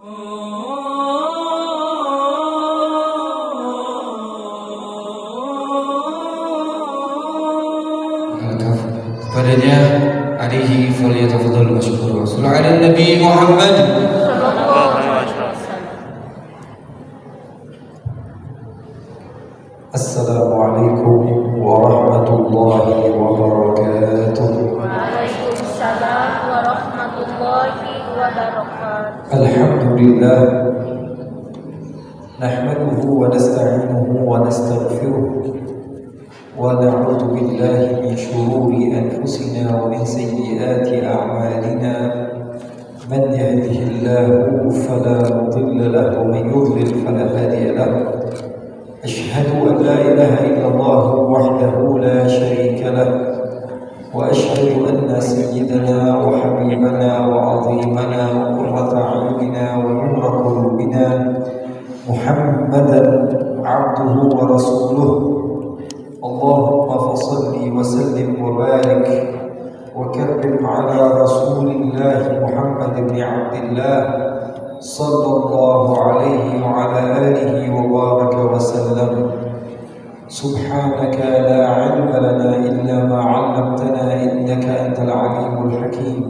Kepadanya alihi falyatafadhal mashkura. Sallallahu ala Nabi Muhammad. Assalamualaikum warahmatullahi wabarakatuh. Waalaikumsalam warahmatullahi wabarakatuh. Alhamdulillah. Nahmaduhu wa nasta'inuhu wa nastaghfiruh. ونعوذ بالله من شرور أنفسنا ومن سيئات أعمالنا من يهده الله فلا مضل له ومن يضلل فلا هادي له أشهد أن لا إله إلا الله وحده لا شريك له وأشهد أن سيدنا وحبيبنا وعظيمنا وقرة أعيننا ونور قلوبنا محمدا عبده ورسوله اللهم فصل وسلم وبارك وكرم على رسول الله محمد بن عبد الله صلى الله عليه وعلى آله وبارك وسلم. سبحانك لا علم لنا إلا ما علمتنا إنك أنت العليم الحكيم.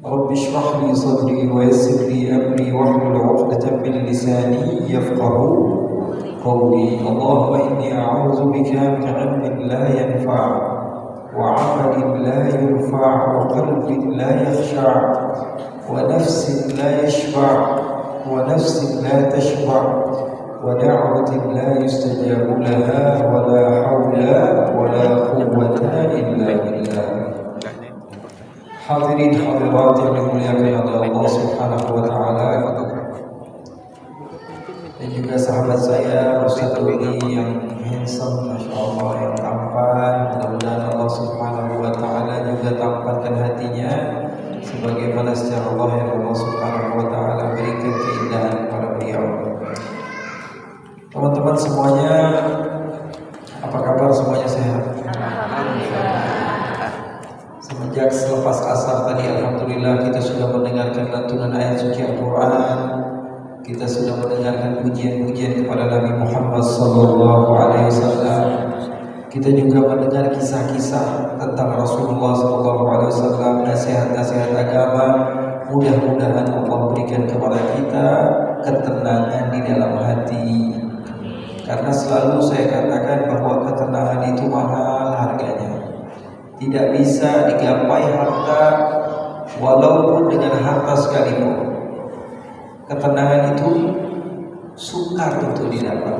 رب اشرح لي صدري ويسر لي أمري واحلل عقدة من لساني يفقهوا قولي. اللهم إني أعوذ بك من علم لا ينفع وعمل لا ينفع وقلب لا يخشع ونفس لا يشبع ونفس لا تشبع ودعوة لا يستجاب لها ولا حول ولا قوة إلا بالله. Hadirin hadirat yang dimuliakan oleh Allah Subhanahu wa taala, dan juga sahabat saya Ustaz Willy yang handsome, Masya Allah, yang tampan. Mudah-mudahan Allah Subhanahu wa ta'ala juga tampankan hatinya sebagaimana secara lahir Allah Subhanahu wa ta'ala berikan keindahan kepada beliau. Teman-teman semuanya, apa kabar? Semuanya sehat? Semenjak selepas asar tadi, alhamdulillah kita sudah mendengarkan lantunan ayat suci Al-Quran. Kita sudah mendengarkan pujian-pujian kepada Nabi Muhammad sallallahu alaihi wasallam. Kita juga mendengar kisah-kisah tentang Rasulullah sallallahu alaihi wasallam, nasihat-nasihat agama. Mudah-mudahan Allah berikan kepada kita ketenangan di dalam hati. Karena selalu saya katakan bahwa ketenangan itu mahal harganya. Tidak bisa digapai harta walaupun dengan harta sekalipun. Ketenangan itu sukar untuk didapat,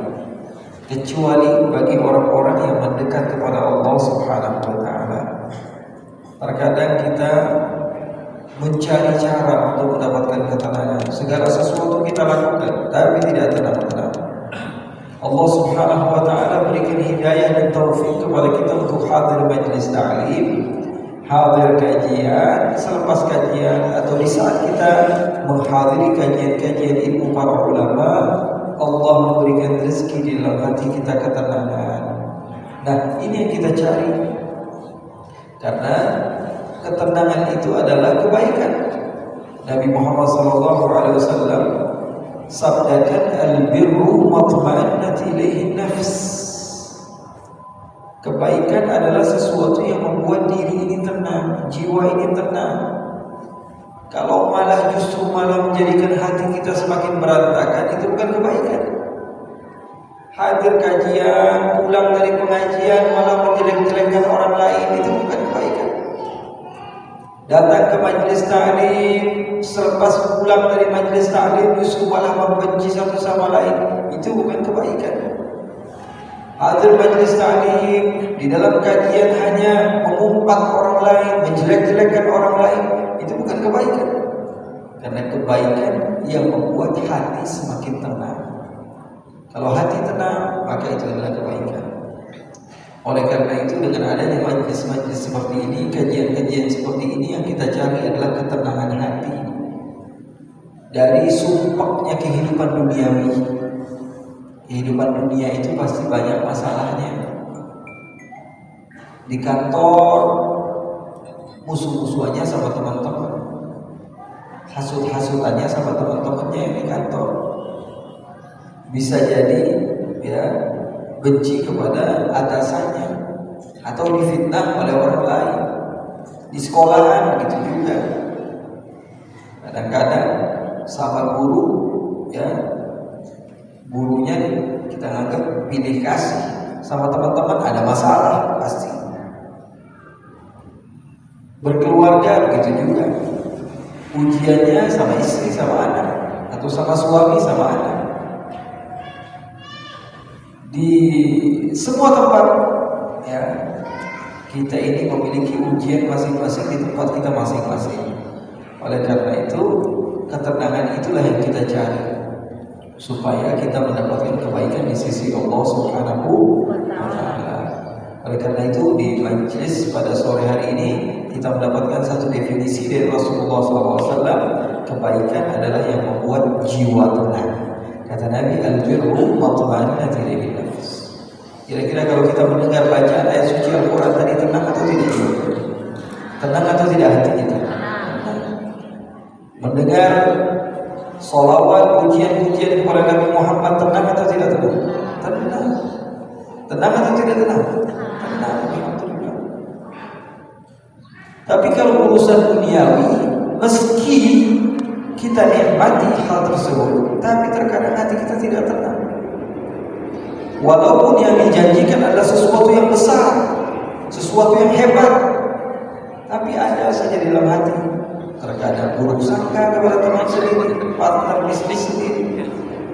kecuali bagi orang-orang yang mendekat kepada Allah Subhanahu wa ta'ala. Terkadang kita mencari cara untuk mendapatkan ketenangan. Segala sesuatu kita lakukan, tapi tidak tenang-tenang. Allah Subhanahu wa ta'ala berikan hidayah dan taufik kepada kita untuk hadir majlis ta'lim, hadir kajian, selepas kajian atau di saat kita menghadiri kajian-kajian ilmu para ulama, Allah memberikan rezeki di dalam hati kita ketenangan. Nah, ini yang kita cari. Karena ketenangan itu adalah kebaikan. Nabi Muhammad SAW sabdakan, al-birru matma'annat ilaihi nafs. Kebaikan adalah sesuatu yang membuat diri ini tenang, jiwa ini tenang. Kalau malah justru menjadikan hati kita semakin berantakan, itu bukan kebaikan. Hadir kajian, pulang dari pengajian malah menjelek-jelekkan orang lain, itu bukan kebaikan. Datang ke majelis ta'lim, selepas pulang dari majelis ta'lim justru malah membenci satu sama lain, itu bukan kebaikan. Hadir majelis ta'lim, di dalam kajian hanya mengumpat orang lain, menjelek-jelekkan orang lain, itu bukan kebaikan. Karena kebaikan yang membuat hati semakin tenang. Kalau hati tenang, maka itu adalah kebaikan. Oleh karena itu, dengan adanya majlis-majlis seperti ini, kajian-kajian seperti ini, yang kita cari adalah ketenangan hati dari sumpeknya kehidupan duniawi. Kehidupan dunia itu pasti banyak masalahnya. Di kantor musuh-musuhannya sama teman-teman. hasut-hasutannya sama teman-temannya yang di kantor. Bisa jadi ya benci kepada atasannya atau difitnah oleh orang lain. Di sekolahan begitu juga. Kadang-kadang sama guru ya, gurunya kita anggap pilih kasih, sama teman-teman ada masalah pasti. Berkeluarga begitu juga, ujiannya sama istri sama anak, atau sama suami sama anak. Di semua tempat ya, kita ini memiliki ujian masing-masing di tempat kita masing-masing. Oleh karena itu, ketenangan itulah yang kita cari supaya kita mendapatkan kebaikan di sisi Allah Subhanahu wa Ta'ala. Oleh karena itu, di majelis pada sore hari ini kita mendapatkan satu definisi dari Rasulullah SAW. Kebaikan adalah yang membuat jiwa tenang. Kata Nabi, al-birru matma'innatul nafs. Kira-kira kalau kita mendengar bacaan ayat suci Al-Quran tadi, tenang atau tidak? Tenang atau tidak hati kita? Mendengar sholawat, pujian-pujian kepada Nabi Muhammad, tenang atau tidak tenang? Tenang. Tenang atau tidak tenang? Tenang. Alhamdulillah. Tapi kalau urusan duniawi, meski kita nikmati hal tersebut, tapi terkadang hati kita tidak tenang. Walaupun yang dijanjikan adalah sesuatu yang besar, sesuatu yang hebat, tapi ada saja di dalam hati terkadang buruk sangka kepada teman sendiri, partner bisnis sendiri,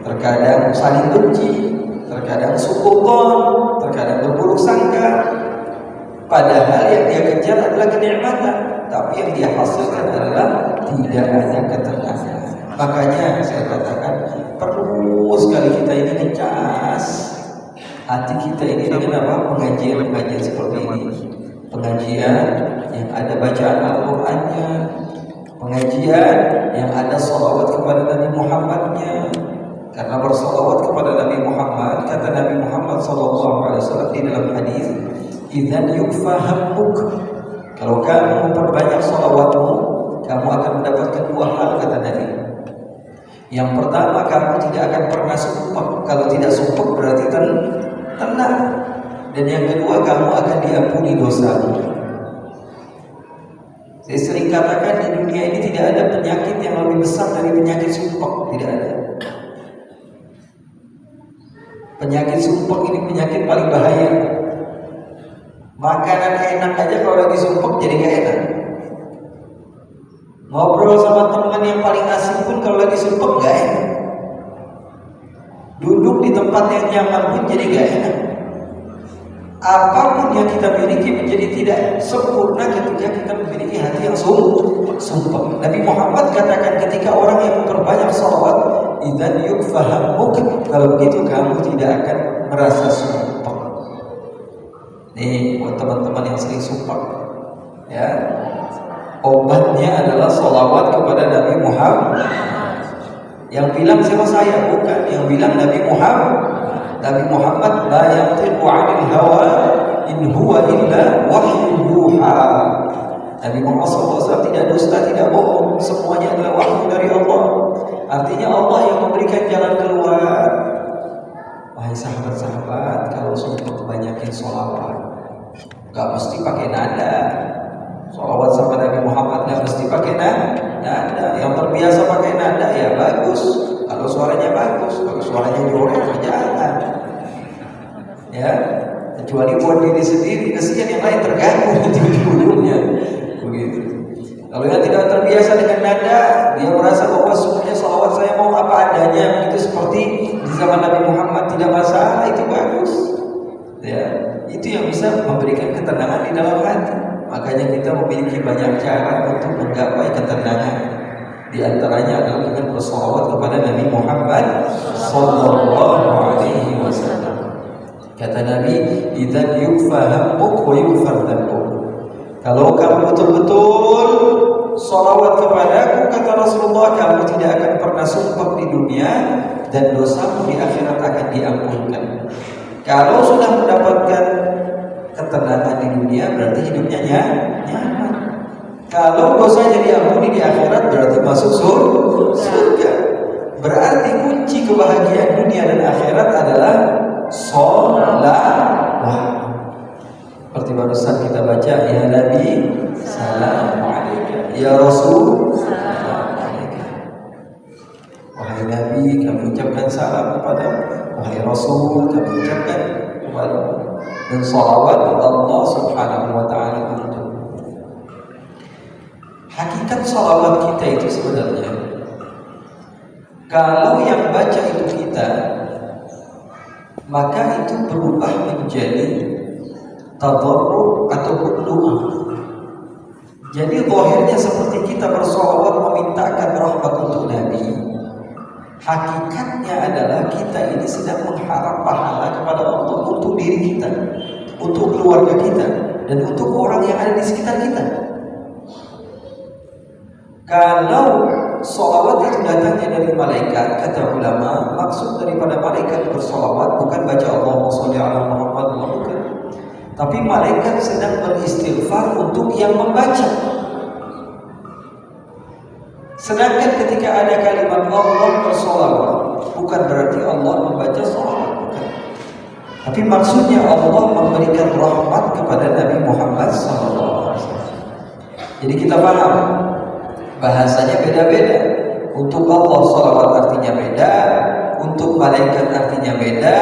terkadang saling benci, terkadang suudzon, terkadang berburuk sangka. Padahal yang dia kejar adalah kenikmatan, tapi yang dia hasilkan adalah tidak ada ketenangan. Makanya saya katakan perlu sekali kita ini ngecas hati kita ini dengan apa? Pengajian-pengajian seperti ini, pengajian yang ada bacaan Al-Qur'annya, pengajian yang ada sholawat kepada Nabi Muhammadnya. Karena bersolawat kepada Nabi Muhammad, kata Nabi Muhammad SAW di dalam hadis, idzan yukfa hammuk, kalau kamu memperbanyak sholawatmu, kamu akan mendapatkan dua hal, kata Nabi. Yang pertama, kamu tidak akan pernah sumpah. Kalau tidak sumpah berarti tenang. Dan yang kedua, kamu akan diampuni dosamu. Saya sering katakan di dunia ini tidak ada penyakit yang lebih besar dari penyakit sumpah. Tidak ada. Penyakit sumpah ini penyakit paling bahaya. Makanan enak aja kalau lagi sumpah jadi gak enak. Ngobrol sama teman yang paling asik pun kalau lagi sumpah gak enak. Duduk di tempat yang nyaman pun jadi gak enak. Apapun yang kita miliki menjadi tidak sempurna ketika kita memiliki hati yang sumpah. Nabi Muhammad katakan ketika orang yang memperbanyak sholawat, idzan yukfa hammuk, kalau begitu kamu tidak akan merasa sumpah. Nih buat teman-teman yang sering sumpah, ya, obatnya adalah sholawat kepada Nabi Muhammad. Yang bilang siapa? Saya bukan, yang bilang Nabi Muhammad. Nabi Muhammad la yantiqu 'anil hawa in huwa illa wahyun yuha. Nabi Muhammad SAW tidak dusta, tidak bohong, semuanya adalah wahyu dari Allah. Artinya Allah yang memberikan jalan keluar. Wahai sahabat-sahabat, kalau sumpah banyakin sholawat, gak mesti pakai nada. Sholawat sama Nabi Muhammad gak mesti pakai nada. Yang terbiasa pakai nada ya bagus, kalau suaranya bagus. Kalau suaranya jorok jangan. Ya, kecuali buat diri sendiri, kesian yang lain terganggu di hidupnya. Begitu. Kalau yang tidak terbiasa dengan nada, dia merasa bahwa semuanya sholawat saya mau apa adanya, itu seperti di zaman Nabi Muhammad, tidak masalah, itu bagus. Ya, itu yang bisa memberikan ketenangan di dalam hati. Makanya kita memiliki banyak cara untuk menggapai ketenangan. Di antaranya adalah dengan bersolawat kepada Nabi Muhammad Sallallahu Alaihi Wasallam. Kata Nabi, idzan yukfa hammuk wa yughfar dzambuk. Kalau kamu betul-betul sholawat kepadaku, kata Rasulullah, kamu tidak akan pernah sumpah di dunia dan dosamu di akhirat akan diampunkan. Kalau sudah mendapatkan ketenangan di dunia, berarti hidupnya nyaman. Kalau dosanya diampuni di akhirat berarti masuk surga. Berarti kunci kebahagiaan dunia dan akhirat adalah sholawat. Seperti barusan kita baca, ya Nabi salam alaika, ya Rasul salam alaika. Wahai Nabi, kami ucapkan salam kepada, wahai Rasul, kami ucapkan kepada, dan sholawat Allah Subhanahu wa taala untuk. Hakikat sholawat kita itu sebenarnya, kalau yang baca itu kita, maka itu berubah menjadi tadarruk ataupun doa. Jadi zahirnya seperti kita bersolawat memintakan rahmat untuk Nabi. Hakikatnya adalah kita ini sedang mengharap pahala kepada Allah untuk diri kita, untuk keluarga kita, dan untuk orang yang ada di sekitar kita. Kalau sholawat itu datangnya dari malaikat, kata ulama, maksud daripada malaikat bersolawat bukan baca Allahumma sholli ala Muhammad, bukan. Tapi malaikat sedang beristighfar untuk yang membaca. Sedangkan ketika ada kalimat Allah bersolawat, bukan berarti Allah membaca sholawat, bukan. Tapi maksudnya Allah memberikan rahmat kepada Nabi Muhammad SAW. Jadi kita paham, bahasanya beda-beda. Untuk Allah sholawat artinya beda, untuk malaikat artinya beda,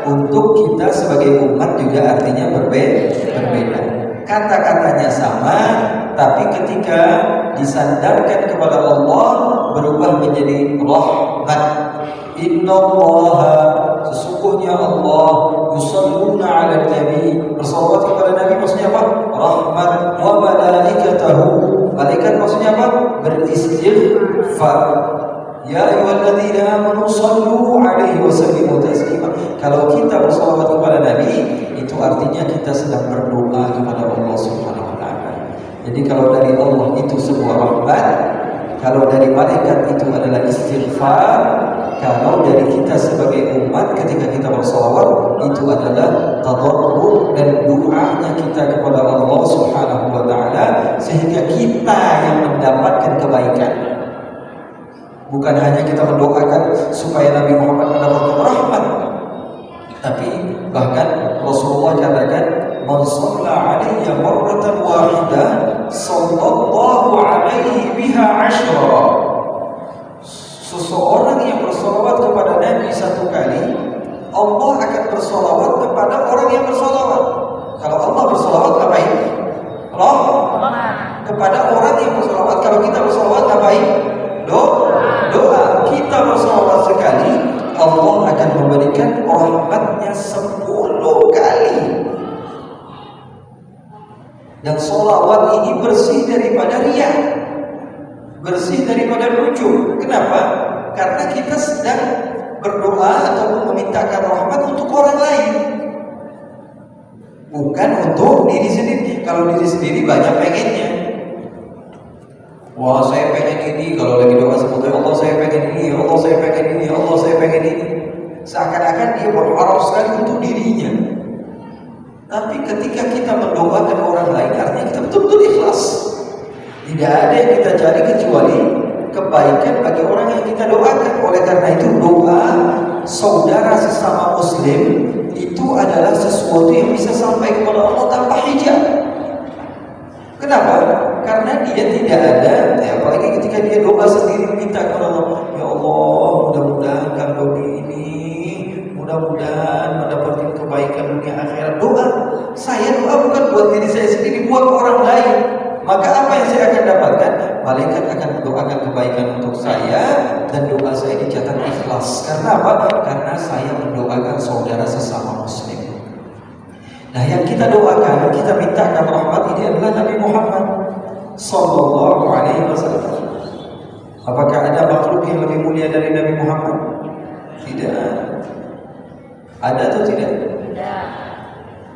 untuk kita sebagai umat juga artinya berbeda. Kata-katanya sama, tapi ketika disandarkan kepada Allah berubah menjadi rahmat. Innallaha, sesungguhnya Allah, yusalluna 'alan nabi, bersalawat kepada Nabi maksudnya apa? Rahmat. Wa malaikatahu, malaikat maksudnya apa? Beristighfar. Ya ayyuhalladzina amanu shallu 'alaihi wa sallimu taslima. Kalau kita bersalawat kepada Nabi, itu artinya kita sedang berdoa kepada Allah Subhanahu wa taala. Jadi kalau dari Allah itu sebuah rahmat, kalau dari malaikat itu adalah istighfar, kalau dari kita sebagai umat ketika kita bersalawat itu adalah tadarruk dan doanya kita kepada Allah Subhanahu wa taala, sehingga kita yang mendapatkan kebaikan. Bukan hanya kita mendoakan supaya Nabi Muhammad mendapatkan rahmat, tapi bahkan Rasulullah katakan, "Man shalla 'alayya marratan wahidah, sallallahu 'alaihi biha 'ashra." Seseorang yang bersolawat kepada Nabi satu kali, Allah akan bersolawat kepada orang yang bersolawat. Kalau Allah bersolawat ngapain? Kepada orang yang bersolawat. Kalau kita bersolawat ngapain? Doa. Kita bersolawat sekali, Allah akan memberikan rahmatnya 10 kali. Dan solawat ini bersih daripada riya, bersih daripada rujuk. Kenapa? Karena kita sedang berdoa ataupun memintakan rahmat untuk orang lain, bukan untuk diri sendiri. Kalau diri sendiri banyak pengennya. Wah, saya pengen ini. Kalau lagi doa sebetulnya Allah saya pengen ini, Allah saya pengen ini, Allah saya pengen ini. Seakan-akan dia berharap sekali untuk dirinya. Tapi ketika kita mendoakan orang lain, artinya kita betul-betul ikhlas. Tidak ada yang kita cari kecuali kebaikan bagi orang yang kita doakan. Oleh karena itu doa saudara sesama muslim itu adalah sesuatu yang bisa sampai kepada Allah tanpa hijab. Kenapa? Karena dia tidak ada, apalagi ketika dia doa sendiri minta kepada Allah, ya Allah, mudah-mudahan kami ini, mudah-mudahan mendapatkan kebaikan dunia akhirat. Doa, saya doa bukan buat diri saya sendiri, buat orang lain. Maka apa yang saya akan dapatkan? Malaikat akan mendoakan kebaikan untuk saya, dan doa saya dicatat ikhlas. Karena apa? Karena saya mendoakan saudara sesama muslim. Nah, yang kita doakan, kita mintakan rahmat ini adalah Nabi Muhammad Sallallahu Alaihi Wasallam. Apakah ada makhluk yang lebih mulia dari Nabi Muhammad? Tidak. Ada atau tidak? Tidak.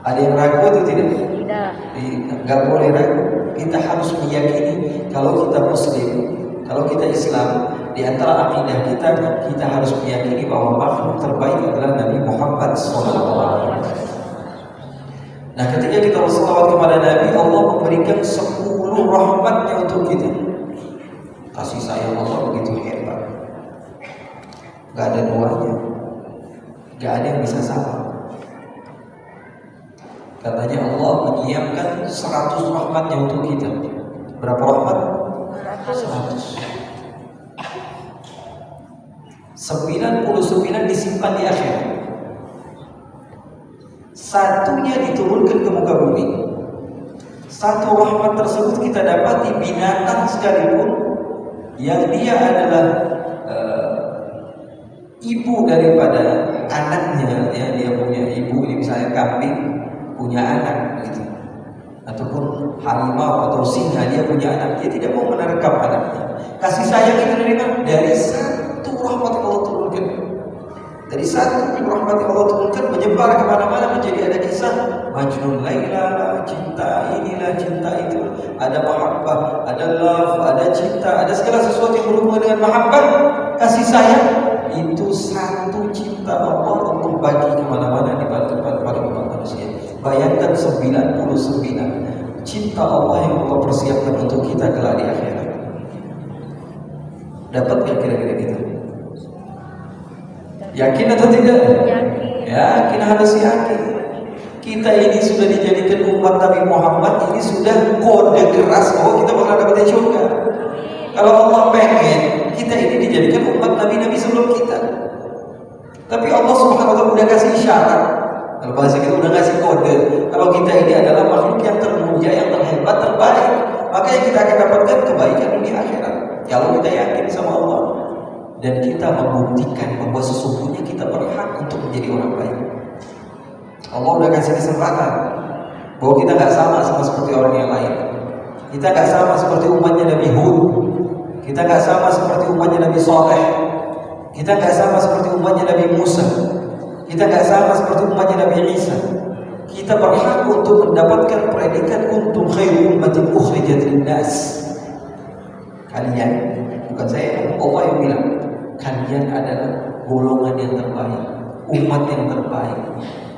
Ada yang ragu atau tidak? Tidak. Enggak boleh ragu. Kita harus meyakini kalau kita muslim, kalau kita Islam, di antara akidah kita harus meyakini bahwa makhluk terbaik adalah Nabi Muhammad SAW. Nah, ketika kita berselawat kepada Nabi, Allah memberikan 10 rahmatnya untuk kita. Kasih sayang Allah begitu hebat, gak ada duanya, gak ada yang bisa sama. Katanya Allah menyiapkan 100 rahmatnya untuk kita. Berapa rahmat? 100. 99 disimpan di akhirat. Satunya diturunkan ke muka bumi. Satu rahmat tersebut kita dapati binatang sekalipun yang dia adalah ibu daripada anaknya, ya, dia punya ibu, misalnya kambing punya anak gitu, ataupun harimau atau singa dia punya anak, dia tidak mau menerkam anaknya. Kasih sayang itu dari mana? Dari satu rahmat Allah turunkan. Dari satu rahmat Allah turunkan menyebar kemana-mana, menjadi ada kisah Majnun Laila, cinta inilah, cinta itu, ada mahabbah, ada love, ada cinta, ada segala sesuatu yang berhubungan dengan mahabbah, kasih sayang. Itu satu cinta Allah untuk bagi kemana-mana di pada umat manusia. Bayangkan 99 cinta Allah yang Allah persiapkan untuk kita kelak di akhirat. Dapat gak kira-kira kita? Yakin atau tidak? Yakin, harus yakin. Kita ini sudah dijadikan umat Nabi Muhammad, ini sudah kode keras bahwa kita bakal dapat surga. Kalau Allah pengen kita ini dijadikan umat Nabi sebelum kita, tapi Allah Subhanahu wa taala udah kasih isyarat. Kalau bahasa kita udah kasih kode, kalau kita ini adalah makhluk yang termulia, yang terhebat, terbaik, maka yang kita akan dapatkan kebaikan dunia akhirat. Kalau kita yakin sama Allah dan kita membuktikan bahwa sesungguhnya kita berhak untuk menjadi orang baik. Allah udah kasih kesempatan bahwa kita nggak sama seperti orang yang lain. Kita nggak sama seperti umatnya Nabi Hud. Kita nggak sama seperti umatnya Nabi Saleh. Kita nggak sama seperti umatnya Nabi Musa. Kita nggak sama seperti umatnya Nabi Isa. Kita berhak untuk mendapatkan predikat kuntum khairu ummatin ukhrijat linnas. Kalian, bukan saya, Allah yang bilang, kalian adalah golongan yang terbaik, umat yang terbaik,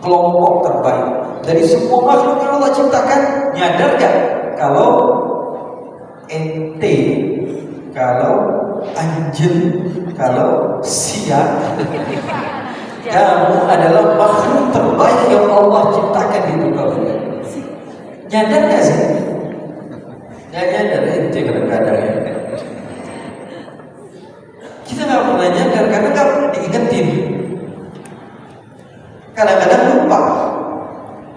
kelompok terbaik dari semua makhluk yang Allah ciptakan. Nyadar gak kalau ente, kalau anjing, kalau siang, kamu adalah makhluk terbaik yang Allah ciptakan di muka bumi. Nyadar gak sih? Gak nyadar, ente kadang-kadang ya. Kita gak pernah nyadar karena gak pernah diingetin. Kadang-kadang lupa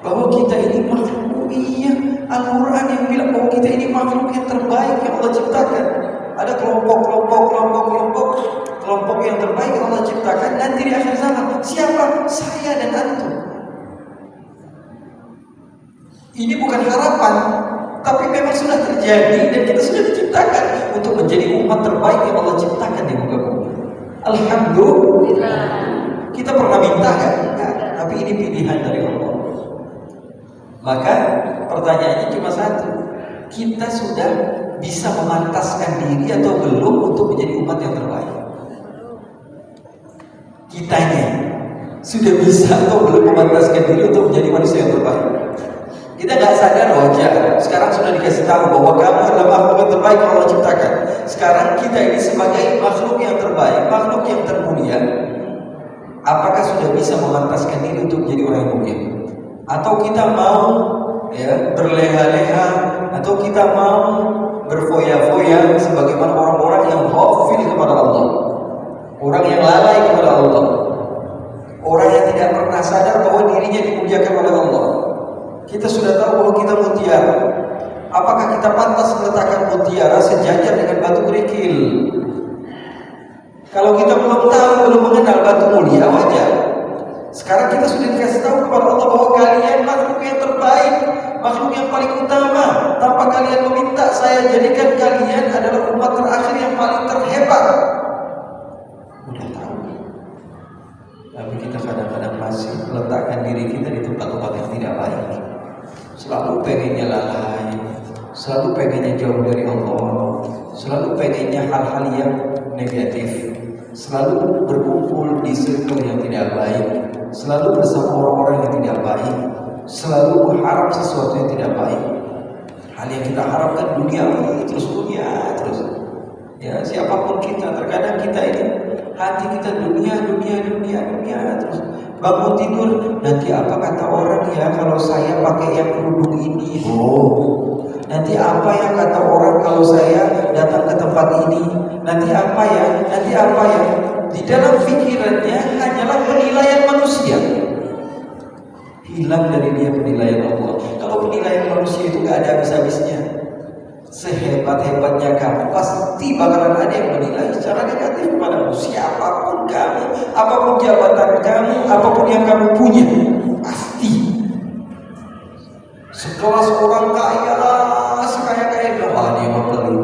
bahwa kita ini makhluk. Iya, Al-Quran yang bilang bahwa kita ini makhluk yang terbaik yang Allah ciptakan. Ada kelompok yang terbaik yang Allah ciptakan nanti di akhir zaman. Siapa? Saya dan antum. Ini bukan harapan, tapi memang sudah terjadi dan kita sudah diciptakan untuk menjadi umat terbaik yang Allah ciptakan di muka bumi. Alhamdulillah. Kita pernah minta kan? Enggak, tapi ini pilihan dari Allah. Maka pertanyaannya cuma satu, kita sudah bisa memantaskan diri atau belum untuk menjadi umat yang terbaik? Kitanya sudah bisa atau belum memantaskan diri untuk menjadi manusia yang terbaik? Kita nggak sadar wajar. Sekarang sudah dikasih tahu bahwa kamu adalah makhluk yang terbaik yang Allah ciptakan. Sekarang kita ini sebagai makhluk yang terbaik, makhluk yang termulia, apakah sudah bisa memantaskan diri untuk menjadi orang yang mulia? Atau kita mau berleha-leha, atau kita mau berfoya-foya sebagaimana orang-orang yang ghafil kepada Allah, orang yang lalai kepada Allah, orang yang tidak pernah sadar bahwa dirinya dimuliakan oleh Allah. Kita sudah tahu bahwa kita mutiara. Apakah kita pantas meletakkan mutiara sejajar dengan batu kerikil? Kalau kita belum tahu, belum mengenal batu mulia, wajar. Sekarang kita sudah dikasih tahu kepada Allah bahwa kalian makhluk yang terbaik, makhluk yang paling utama. Tanpa kalian meminta, saya jadikan kalian adalah umat terakhir yang paling terhebat. Udah tahu, tapi kita kadang-kadang masih meletakkan diri kita di tempat-tempat yang tidak baik. Selalu pengennya lalai, selalu pengennya jauh dari Allah, selalu pengennya hal-hal yang negatif, selalu berkumpul di circle yang tidak baik, selalu bersama orang-orang yang tidak baik. selalu berharap sesuatu yang tidak baik. Hal yang kita harapkan dunia terus. Ya, siapapun kita, terkadang kita ini hati kita dunia terus. Bangun tidur, nanti apa kata orang ya kalau saya pakai yang kerudung ini? Nanti apa ya kata orang kalau saya datang ke tempat ini? Nanti apa ya? Di dalam pikirannya hanyalah penilaian manusia. Hilang dari dia penilaian Allah. Kalau penilaian manusia itu gak ada habis-habisnya. Sehebat-hebatnya kamu pasti bakalan ada yang menilai secara negatif padamu. Siapapun kamu, apapun jabatan kamu, apapun yang kamu punya, pasti. Sekelas orang kaya, sekaya-kaya dia mah pelit.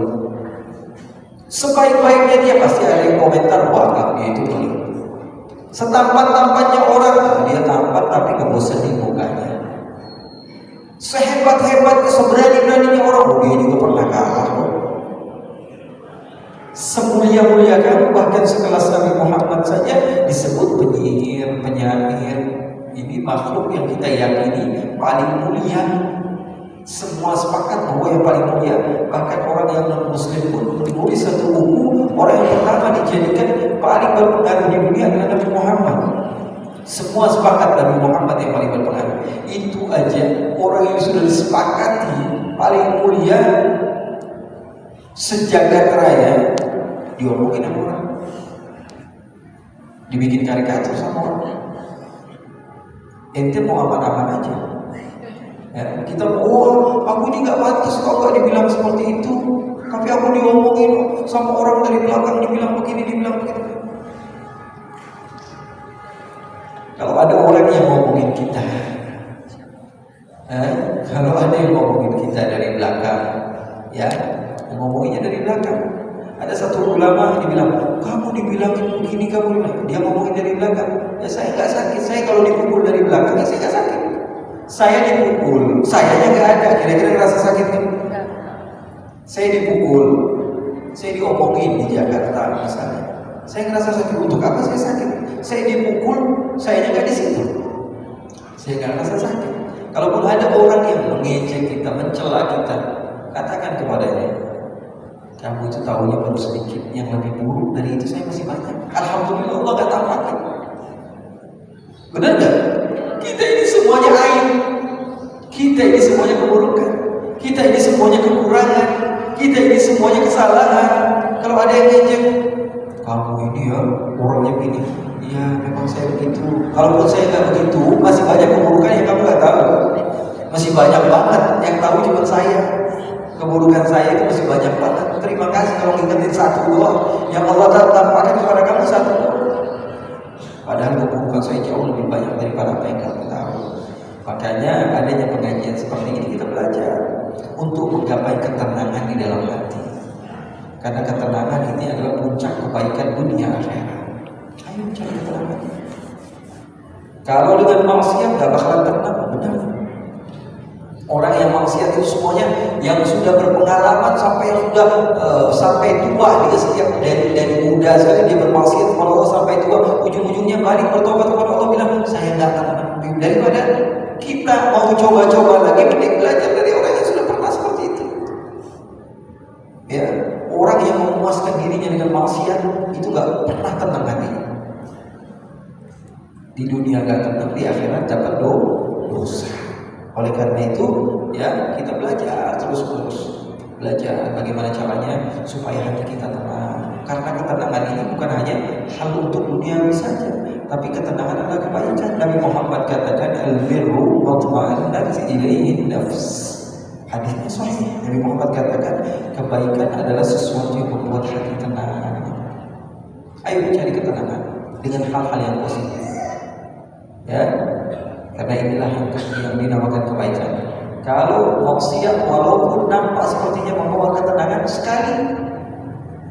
Sebaik-baiknya dia pasti ada yang komentar, wah dia itu pelit. Setampan-tampannya orang, dia tampan tapi ngebosenin mukanya. Sehebat-hebatnya, seberani-beraninya orang, dia juga pernah kalah kok. Semulia-mulia kamu, bahkan sekelas Nabi Muhammad saja disebut penyihir, penyair. Ini makhluk yang kita yakini paling mulia. Semua sepakat bahwa yang paling mulia. Bahkan orang yang non-muslim pun menulis satu buku, orang yang pertama dijadikan paling berpengaruh di dunia adalah Nabi Muhammad. Semua sepakat Nabi Muhammad yang paling berpengaruh. Itu aja orang yang sudah disepakati paling mulia sejagat raya diomongin sama orang, dibikin karikatur sama orang. Ente mau aman-aman aja. Ya, kita aku ini gak pantas kalau gak dibilang seperti itu. Tapi aku diomongin sama orang dari belakang, dibilang begini, dibilang begitu. Kalau ada orang yang ngomongin kita, kalau ada yang ngomongin kita dari belakang, ya, ngomonginnya dari belakang. Ada satu ulama dibilang, kamu dibilangin begini, dia ngomongin dari belakang. Ya saya nggak sakit, saya kalau dipukul dari belakang, ya saya nggak sakit. Saya dipukul, sayanya nggak ada. Kira-kira ngerasa sakit kan? Saya dipukul, saya diomongin di Jakarta misalnya. Saya ngerasa sakit. Untuk apa saya sakit? Saya dipukul, sayanya nggak di situ. Saya nggak ngerasa sakit. Kalaupun ada orang yang mengejek kita, mencela kita, katakan kepadanya, kamu itu tahunya baru sedikit, yang lebih buruk dari itu saya masih banyak. Alhamdulillah Allah gak tampakin. Benar gak? Kita ini semuanya aib, kita ini semuanya keburukan, kita ini semuanya kekurangan, kita ini semuanya kesalahan. Kalau ada yang ngejek, kamu ini ya orangnya begini, ya memang saya begitu. Kalaupun saya gak begitu, masih banyak keburukan yang kamu gak tahu. Masih banyak banget yang tahu cuma saya. Keburukan saya itu masih banyak banget. Terima kasih kalau ingetin satu doang yang Allah tampakkan kepada kamu satu. Padahal keburukan saya jauh lebih banyak daripada apa yang kamu tahu. Makanya adanya pengajian seperti ini kita belajar untuk menggapai ketenangan di dalam hati. Karena ketenangan ini adalah puncak kebaikan dunia akhirat. Ayo cari ketenangan. Kalau dengan maksiat gak bakalan tenang, benar. Orang yang maksiat itu semuanya yang sudah berpengalaman sampai sampai tua, dia setiap dari muda sekali dia bermaksiat kepada Allah sampai tua, ujung-ujungnya balik bertobat kepada Allah bilang saya nggak tenang. Daripada kita mau coba-coba lagi, mending belajar dari orang yang sudah pernah seperti itu. Ya, orang yang memuaskan dirinya dengan maksiat itu nggak pernah tenang hatinya. Di dunia nggak tenang, di akhirat dapat dosa. Oleh karena itu, ya kita belajar terus-menerus, belajar bagaimana caranya supaya hati kita tenang. Karena ketenangan ini bukan hanya hal untuk duniawi saja, tapi ketenangan adalah kebaikan. Nabi Muhammad katakan al-birru matma'annat ilaihi nafs. Hadisnya sahih. Nabi Muhammad katakan kebaikan adalah sesuatu yang membuat hati tenang. Ayo cari ketenangan dengan hal-hal yang positif. Ya. Karena inilah yang dinamakan kebaikan. Kalau maksiat walaupun nampak sepertinya membawa ketenangan sekali,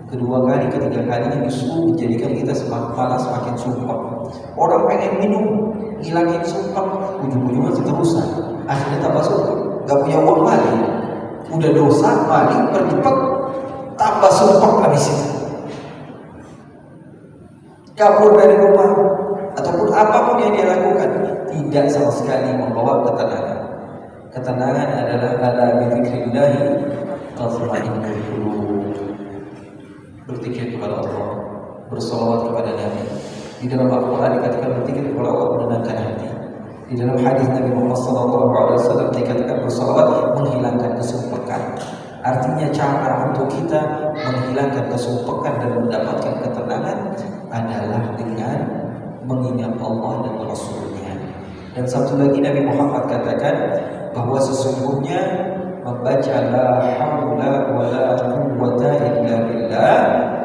kedua kali, ketiga kalinya justru menjadikan kita semakin malas, semakin sumpah. Orang pengen minum, ngilangin sumpah, ujung-ujungnya keterusan. Akhirnya tambah sumpah, gak punya uang lagi. Udah dosa, maling, berlipat, tambah sumpah habis itu. Kabur dari rumah atau ataupun apapun yang dia lakukan tidak sama sekali membawa ketenangan. Ketenangan adalah ala bizikrillah tatma'innul qulub. Berzikir kepada Allah, bersolawat kepada Nabi. Di dalam Al-Quran dikatakan berzikir kepada Allah menenangkan hati. Di dalam hadis Nabi Muhammad SAW dikatakan bersolawat menghilangkan kesumpakan. Artinya cara untuk kita menghilangkan kesumpakan dan mendapatkan ketenangan adalah dengan mengingat Allah dan Rasulnya. Dan satu lagi Nabi Muhammad katakan bahwa sesungguhnya membaca la haula wa la quwwata illa billah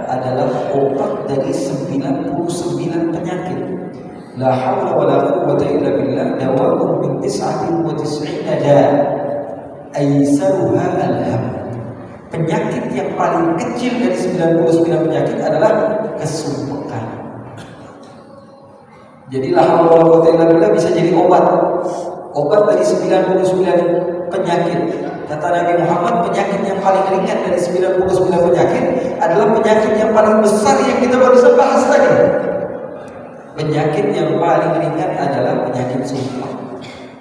adalah obat dari 99 penyakit. La haula wa la quwwata illa billah dawa'un min 99 da' aisaruha al-ham. Penyakit yang paling kecil dari 99 penyakit adalah kesumpakan. Jadi la haula wa la quwwata illa billah bisa jadi obat. Obat dari 99 penyakit. Kata Nabi Muhammad, penyakit yang paling ringan dari 99 penyakit adalah penyakit yang paling besar yang kita baru bahas tadi. Penyakit yang paling ringan adalah penyakit sumpah.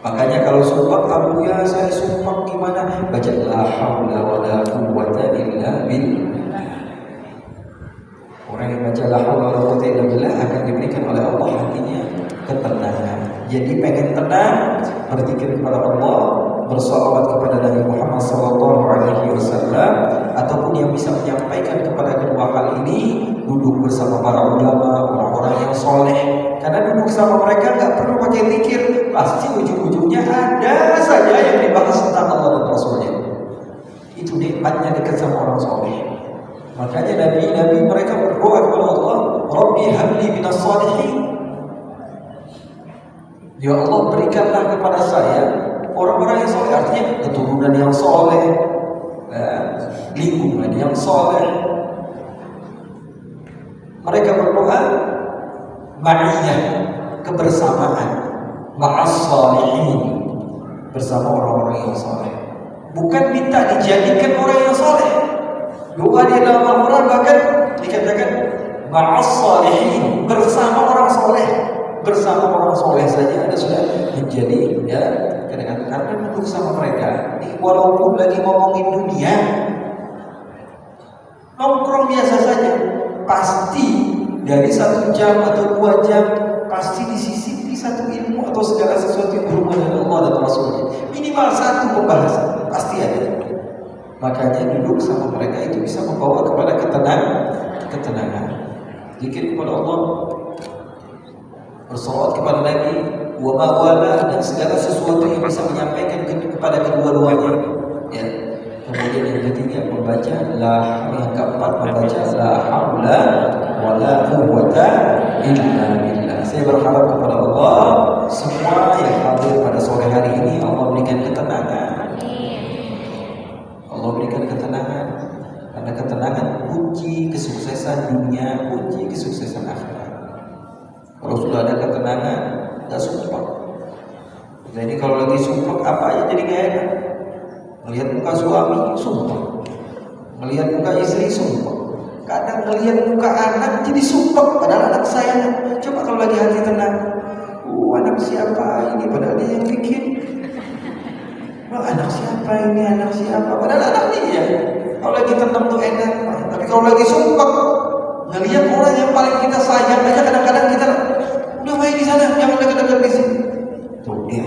Makanya kalau sumpah, kamu ya saya sumpah gimana? Baca la haula wa la quwwata illa billah. Orang yang baca la haula wa la quwwata illa billah akan diberikan oleh Allah hatinya ketenangan. Jadi pengen tenang, berzikir kepada Allah, bersalawat kepada Nabi Muhammad SAW, ataupun yang bisa menyampaikan kepada kedua hal ini, duduk bersama para ulama, orang-orang yang soleh. Karena duduk sama mereka nggak perlu pakai zikir, pasti ujung-ujungnya ada saja yang dibahas tentang Allah dan Rasulnya. Itu nikmatnya dekat sama orang soleh. Makanya Nabi mereka berdoa kepada Allah, Rabbi habli minas salihin. Ya Allah, berikanlah kepada saya orang-orang yang soleh, artinya keturunan yang soleh, lingkungan yang soleh. Mereka berdoa ma'iyah, kebersamaan, ma'as salihin, bersama orang-orang yang soleh. Bukan minta dijadikan orang yang soleh. Doa di dalam Al-Quran bahkan dikatakan ma'as salihin, bersama orang soleh. Bersama orang soleh saja Anda sudah menjadi ya kadang-kadang karena duduk sama mereka walaupun lagi ngomongin dunia nongkrong biasa saja, pasti dari 1 jam atau 2 jam pasti disisipi satu ilmu atau segala sesuatu yang berhubungan dengan Allah dan Rasulnya. Minimal 1 pembahasan pasti ada. Makanya duduk sama mereka itu bisa membawa kepada ketenangan. Zikir kepada Allah, bersolawat kepada Nabi, wa mawala, dan segala sesuatu yang bisa menyampaikan kepada kedua-duanya. Ya. Kemudian yang ketiga membaca yang keempat membaca la haula wa la quwwata illa billah. Saya berharap kepada Allah semua yang hadir pada sore hari ini Allah berikan ketenangan. Allah berikan ketenangan, karena ketenangan kunci kesuksesan dunia, kunci kesuksesan akhirat. Kalau sudah ada ketenangan, tidak sumpah. Jadi kalau lagi sumpah apa aja jadi gak enak. Melihat muka suami, sumpah. Melihat muka istri, sumpah. Kadang melihat muka anak jadi sumpah, padahal anak saya. Coba kalau lagi hati tenang, anak siapa ini? Padahal dia yang bikin. Anak siapa ini? Anak siapa? Padahal anak dia. Kalau lagi tenang tuh enak. Tapi kalau lagi sumpah, ngelihat orang yang paling kita sayang aja kadang-kadang kita udah main di sana, jangan dekat-dekat di sini. Tuh dia.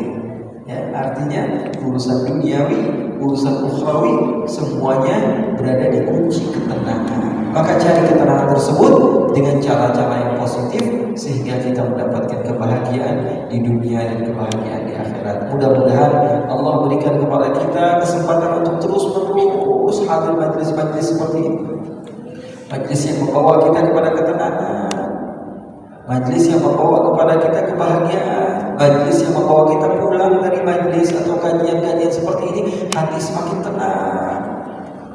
Ya, artinya urusan duniawi, urusan ukhrawi semuanya berada di kunci ketenangan. Maka cari ketenangan tersebut dengan cara-cara yang positif sehingga kita mendapatkan kebahagiaan di dunia dan kebahagiaan di akhirat. Mudah-mudahan Allah berikan kepada kita kesempatan untuk terus hadir majlis-majlis seperti ini. Majlis yang membawa kita kepada ketenangan, majlis yang membawa kepada kita kebahagiaan, majlis yang membawa kita pulang dari majlis atau kajian-kajian seperti ini hati semakin tenang,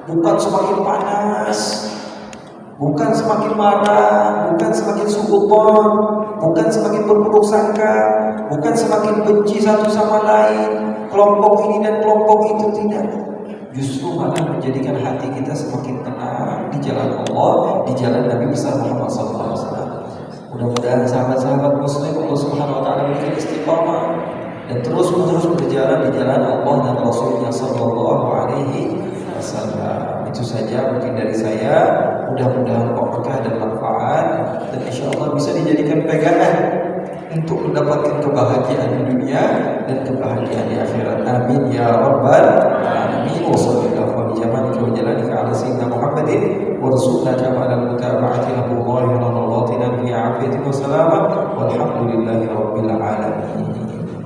bukan semakin panas, bukan semakin marah, bukan semakin suudzon, bukan semakin berburuk sangka, bukan semakin benci satu sama lain, kelompok ini dan kelompok itu, tidak. Justru malah menjadikan hati kita semakin tenang di jalan Allah, di jalan Nabi besar Muhammad SAW. Mudah-mudahan sahabat-sahabat muslim Allah Subhanahu wa taala berikan istiqamah dan terus-menerus berjalan di jalan Allah dan Rasulnya sallallahu alaihi wasallam. Itu saja mungkin dari saya. Mudah-mudahan berkah dan manfaat dan insyaallah bisa dijadikan pegangan untuk mendapatkan kebahagiaan di dunia dan kebahagiaan di akhirat. Amin ya rabbal alamin. Wa sallallahu wa jamalika wa jalalika ala sayyidina Muhammadin wa rasulina